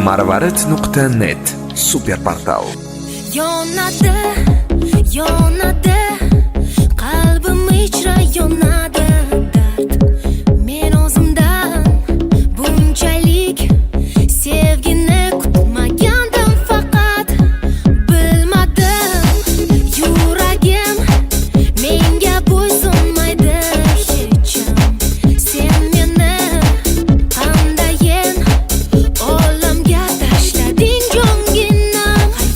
marvarid.net super portal. Yonadi, yonadi, qalbim ichra yonadi dard. Men o'zimdan bunchalik sevgini kutmagandim, faqat bilmadim. Yuragim menga bo'ysunmaydi hecham. Sen meni qandayin olamga tashlading jongina.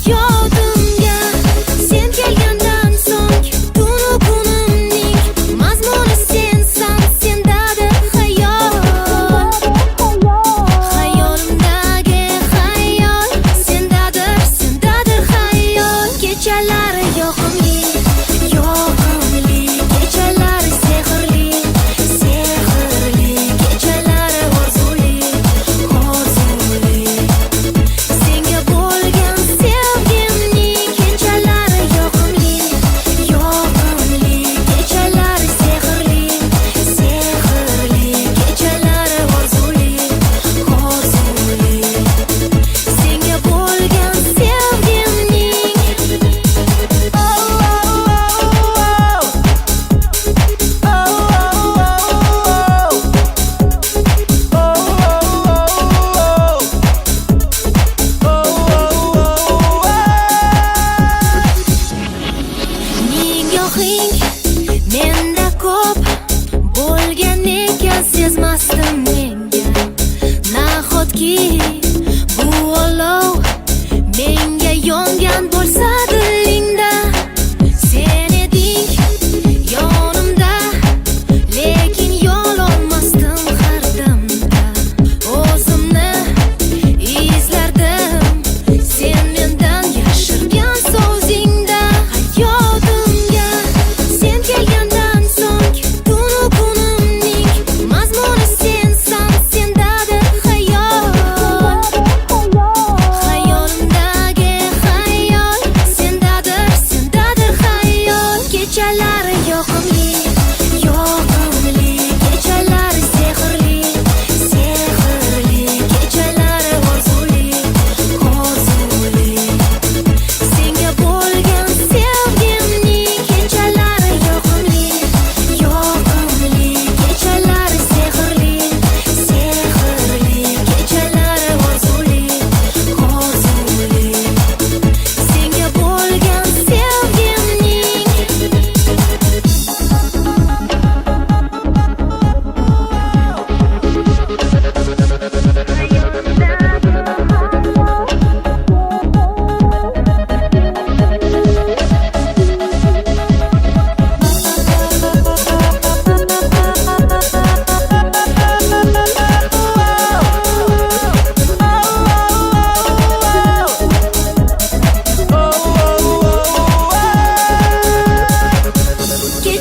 Hayotimga sen kelgandan so'ng tunu kunimning mazmuni sensan, sendadir xayol. Hayolimdagi xayol sendadir, sendadir xayol. Kechalari yoqimli, yoqimli, kechalari sehrli, sehrli, kechalari orzuli, orzuli. Senga bo'lgan sevgimning kechalari yoqimli, yoqimli, kechalari sehrli, sehrli, kechalari orzuli, orzuli. Senga bo'lgan sevgimning nigohing menda ko'p bo'lgan ekan, sezmasdim menga. Nahotki bu olov menga yongan bo'lsa dilingda. Sen eding yonimda, lekin yololmasdim har damda. O'zimni izlardim sen mendan yashirgan so'zingda. Hayotimga sen kelgandan so'ng tunu kunimning mazmuni sensan, sendadir xayol. Hayolimdagi xayol sendadir, sendadir xayol. Kechalari yoqimli, yoqimli, kechalari sehrli, sehrli, kechalari orzuli, orzuli. Senga bo'lgan sevgimning kechalari yoqimli, yoqimli, kechalari sehrli, sehrli, kechalari orzuli, orzuli. Senga bo'lgan sevgimning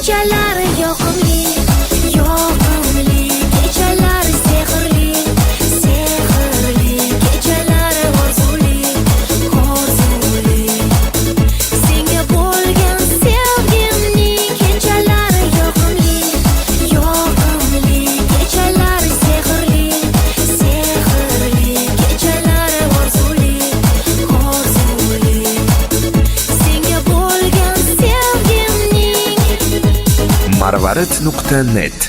kechalari yoqimli, yoqimli, kechalari sehrli, sehrli, kechalari orzuli, orzuli. Senga bo'lgan sevgimning kechalari yoqimli, yoqimli, kechalari sehrli, sehrli, kechalari orzuli, orzuli. Senga bo'lgan sevgimning marvarid.net